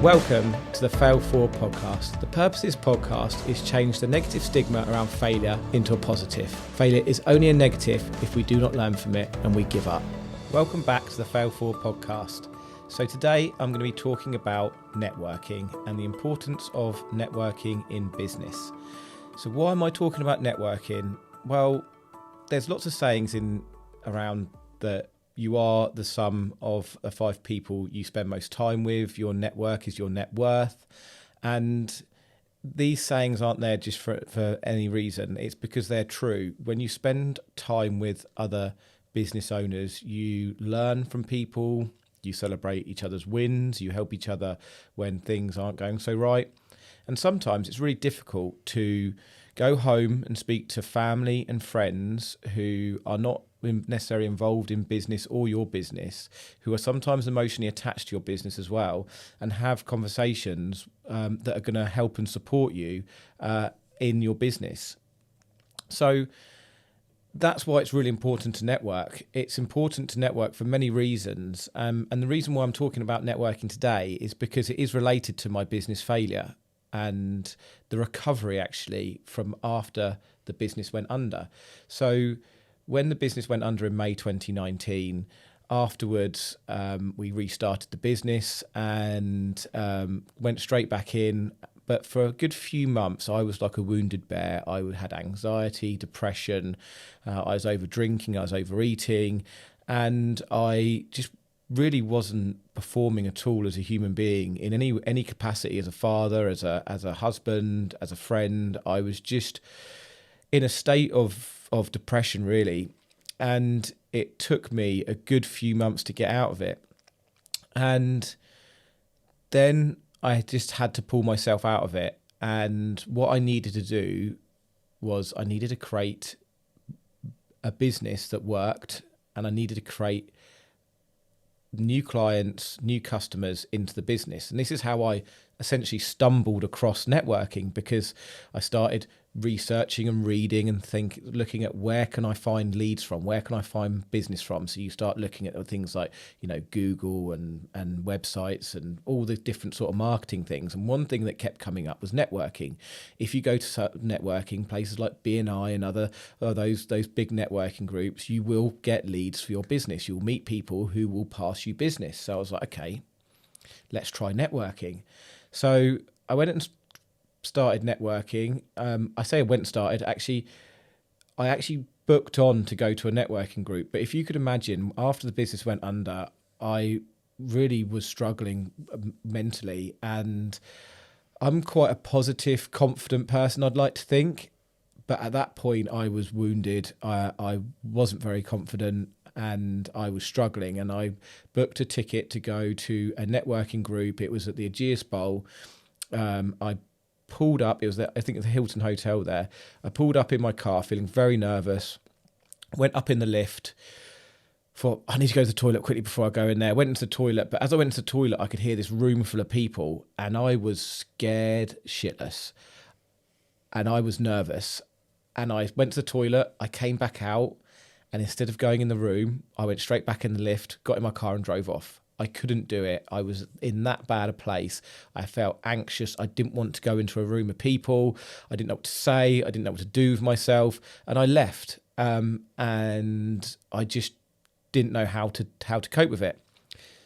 Welcome to the Fail Forward podcast. The purpose of this podcast is change the negative stigma around failure into a positive. Failure is only a negative if we do not learn from it and we give up. Welcome back to the Fail Forward podcast. So today I'm going to be talking about networking and the importance of networking in business. So why am I talking about networking? Well, there's lots of sayings around that you are the sum of the 5 people you spend most time with. Your network is your net worth. And these sayings aren't there just for any reason. It's because they're true. When you spend time with other business owners, you learn from people, you celebrate each other's wins, you help each other when things aren't going so right. And sometimes it's really difficult to go home and speak to family and friends who are not necessarily involved in business or your business, who are sometimes emotionally attached to your business as well, and have conversations that are going to help and support you in your business. So that's why it's really important to network. It's important to network for many reasons. And the reason why I'm talking about networking today is because it is related to my business failure and the recovery actually from after the business went under. So when the business went under in May 2019, afterwards we restarted the business and went straight back in. But for a good few months, I was like a wounded bear. I had anxiety, depression, I was over drinking, I was overeating, and I just really wasn't performing at all as a human being in any capacity, as a father, as a husband, as a friend. I was just in a state of depression, really, and it took me a good few months to get out of it. And then I just had to pull myself out of it. And what I needed to do was I needed to create a business that worked, and I needed to create new clients, new customers into the business. And this is how I essentially stumbled across networking, because I started researching and reading and looking at where can I find leads from, where can I find business from. So you start looking at things like, Google and websites and all the different sort of marketing things. And one thing that kept coming up was networking. If you go to networking places like BNI and other those big networking groups, you will get leads for your business. You'll meet people who will pass you business. So I was like, okay, let's try networking. So I went and started networking. I say I went and started. I actually booked on to go to a networking group. But if you could imagine, after the business went under, I really was struggling mentally. And I'm quite a positive, confident person, I'd like to think. But at that point, I was wounded. I wasn't very confident, and I was struggling. And I booked a ticket to go to a networking group. It was at the Aegeus Bowl. I pulled up. It was I think it's the Hilton Hotel there. I pulled up in my car, feeling very nervous. Went up in the lift. Thought, I need to go to the toilet quickly before I go in there. Went into the toilet, but as I went into the toilet, I could hear this room full of people, and I was scared shitless. And I was nervous. And I went to the toilet. I came back out. And instead of going in the room, I went straight back in the lift, got in my car and drove off. I couldn't do it. I was in that bad a place. I felt anxious. I didn't want to go into a room of people. I didn't know what to say. I didn't know what to do with myself. And I left. And I just didn't know how to cope with it.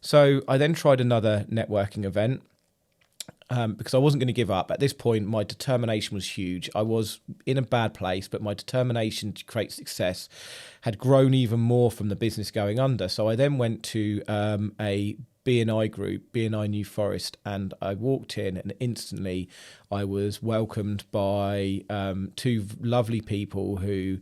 So I then tried another networking event. Because I wasn't going to give up. At this point, my determination was huge. I was in a bad place, but my determination to create success had grown even more from the business going under. So I then went to a BNI group, BNI New Forest, and I walked in, and instantly I was welcomed by 2 lovely people who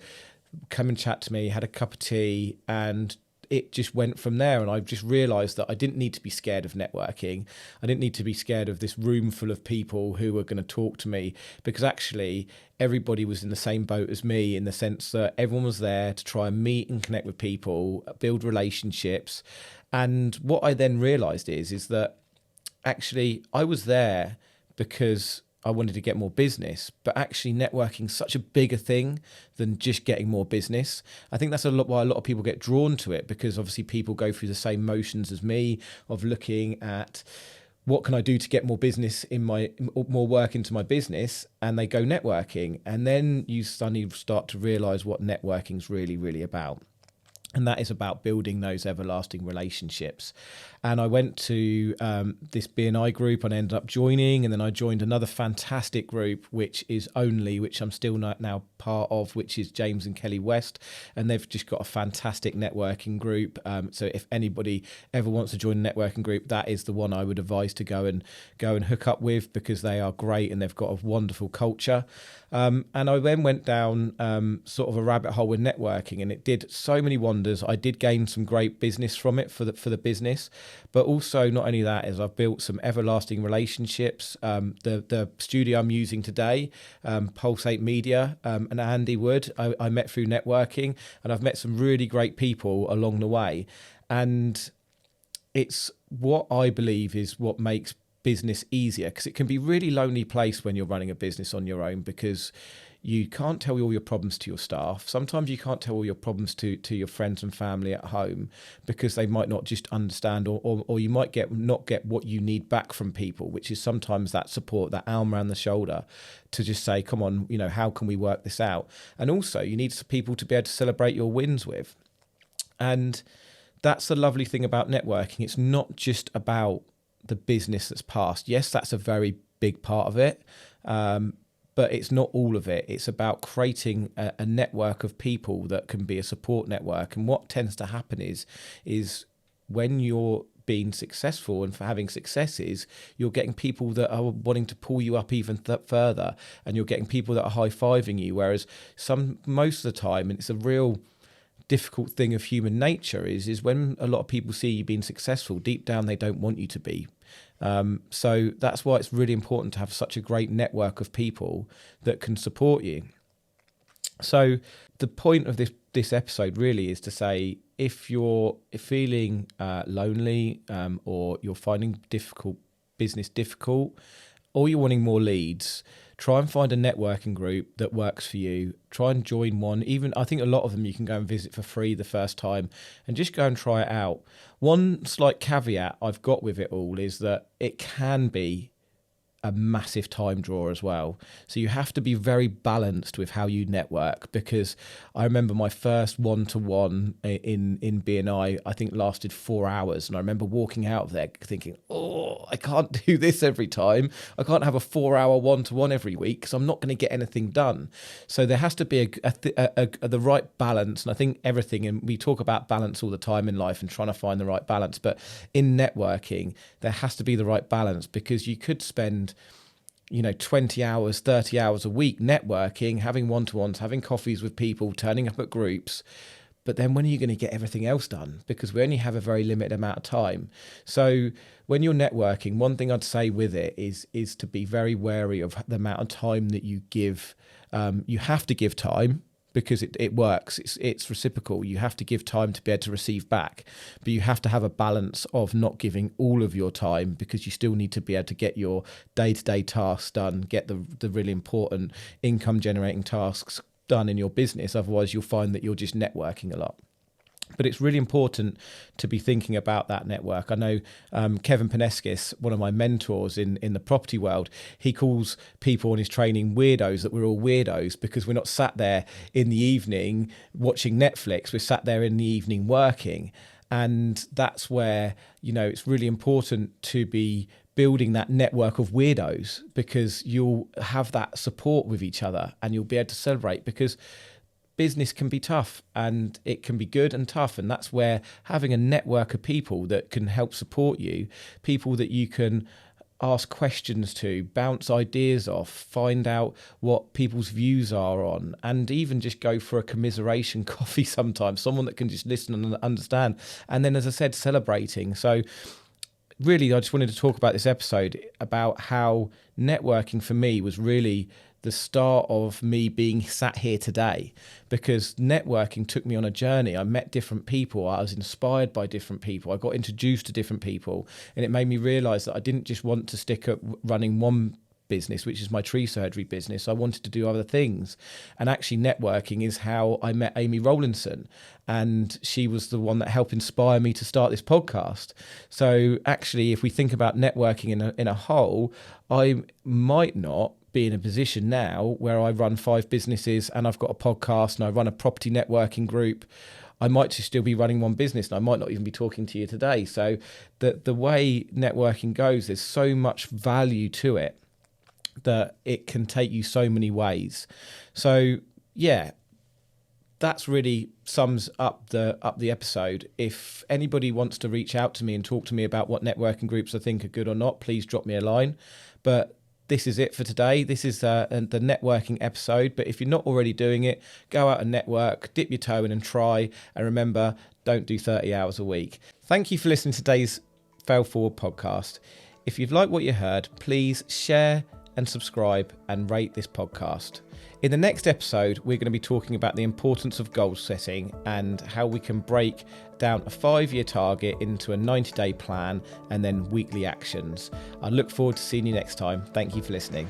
come and chat to me, had a cup of tea, and it just went from there. And I just realised that I didn't need to be scared of networking. I didn't need to be scared of this room full of people who were going to talk to me, because actually everybody was in the same boat as me, in the sense that everyone was there to try and meet and connect with people, build relationships. And what I then realised is that actually I was there because I wanted to get more business, but actually networking is such a bigger thing than just getting more business. I think that's why a lot of people get drawn to it, because obviously people go through the same motions as me of looking at what can I do to get more business more work into my business? And they go networking. And then you suddenly start to realize what networking is really, really about. And that is about building those everlasting relationships. And I went to this BNI group and I ended up joining. And then I joined another fantastic group, which I'm still now part of, which is James and Kelly West. And they've just got a fantastic networking group. So if anybody ever wants to join a networking group, that is the one I would advise to go and hook up with, because they are great and they've got a wonderful culture. And I then went down sort of a rabbit hole with networking, and it did so many wonders. I did gain some great business from it for the business, but also not only that is I've built some everlasting relationships. The studio I'm using today, Pulsate Media, and Andy Wood, I met through networking, and I've met some really great people along the way. And it's what I believe is what makes business easier, because it can be a really lonely place when you're running a business on your own, because you can't tell all your problems to your staff. Sometimes you can't tell all your problems to your friends and family at home, because they might not just understand, or you might not get what you need back from people, which is sometimes that support, that arm around the shoulder to just say, come on, how can we work this out? And also you need people to be able to celebrate your wins with. And that's the lovely thing about networking. It's not just about the business that's passed. Yes, that's a very big part of it, but it's not all of it. It's about creating a network of people that can be a support network. And what tends to happen is when you're being successful and for having successes, you're getting people that are wanting to pull you up even further, and you're getting people that are high-fiving you. Whereas most of the time, and it's a real difficult thing of human nature, is when a lot of people see you being successful, deep down they don't want you to be. So that's why it's really important to have such a great network of people that can support you. So the point of this episode really is to say, if you're feeling lonely, or you're finding business difficult, or you're wanting more leads, try and find a networking group that works for you. Try and join one. Even I think a lot of them you can go and visit for free the first time, and just go and try it out. One slight caveat I've got with it all is that it can be a massive time draw as well. So you have to be very balanced with how you network, because I remember my first one-to-one in BNI, I think lasted 4 hours. And I remember walking out of there thinking, I can't do this every time. I can't have a 4-hour one-to-one every week, because I'm not going to get anything done. So there has to be the right balance. And I think everything, and we talk about balance all the time in life and trying to find the right balance, but in networking, there has to be the right balance, because you could spend 20 hours, 30 hours a week networking, having one-to-ones, having coffees with people, turning up at groups. But then when are you going to get everything else done? Because we only have a very limited amount of time. So when you're networking, one thing I'd say with it is to be very wary of the amount of time that you give. You have to give time, because it works. It's reciprocal. You have to give time to be able to receive back, but you have to have a balance of not giving all of your time, because you still need to be able to get your day-to-day tasks done, get the really important income generating tasks done in your business. Otherwise you'll find that you're just networking a lot. But it's really important to be thinking about that network. I know Kevin Paneskis, one of my mentors in the property world, he calls people in his training weirdos, that we're all weirdos, because we're not sat there in the evening watching Netflix. We're sat there in the evening working. And that's where, it's really important to be building that network of weirdos, because you'll have that support with each other and you'll be able to celebrate, because business can be tough, and it can be good and tough. And that's where having a network of people that can help support you, people that you can ask questions to, bounce ideas off, find out what people's views are on, and even just go for a commiseration coffee sometimes, someone that can just listen and understand. And then, as I said, celebrating. So really, I just wanted to talk about this episode about how networking for me was really the start of me being sat here today, because networking took me on a journey. I met different people. I was inspired by different people. I got introduced to different people, and it made me realize that I didn't just want to stick at running one business, which is my tree surgery business. I wanted to do other things. And actually networking is how I met Amy Rowlinson. And she was the one that helped inspire me to start this podcast. So actually, if we think about networking in a whole, I might not be in a position now where I run 5 businesses and I've got a podcast and I run a property networking group. I might just still be running one business and I might not even be talking to you today. So the way networking goes, there's so much value to it that it can take you so many ways. So yeah, that's really sums up the episode. If anybody wants to reach out to me and talk to me about what networking groups I think are good or not, please drop me a line. But this is it for today. This is the networking episode. But if you're not already doing it, go out and network, dip your toe in and try. And remember, don't do 30 hours a week. Thank you for listening to today's Fail Forward podcast. If you've liked what you heard, please share and subscribe and rate this podcast. In the next episode, we're going to be talking about the importance of goal setting and how we can break down a 5-year target into a 90-day plan and then weekly actions. I look forward to seeing you next time. Thank you for listening.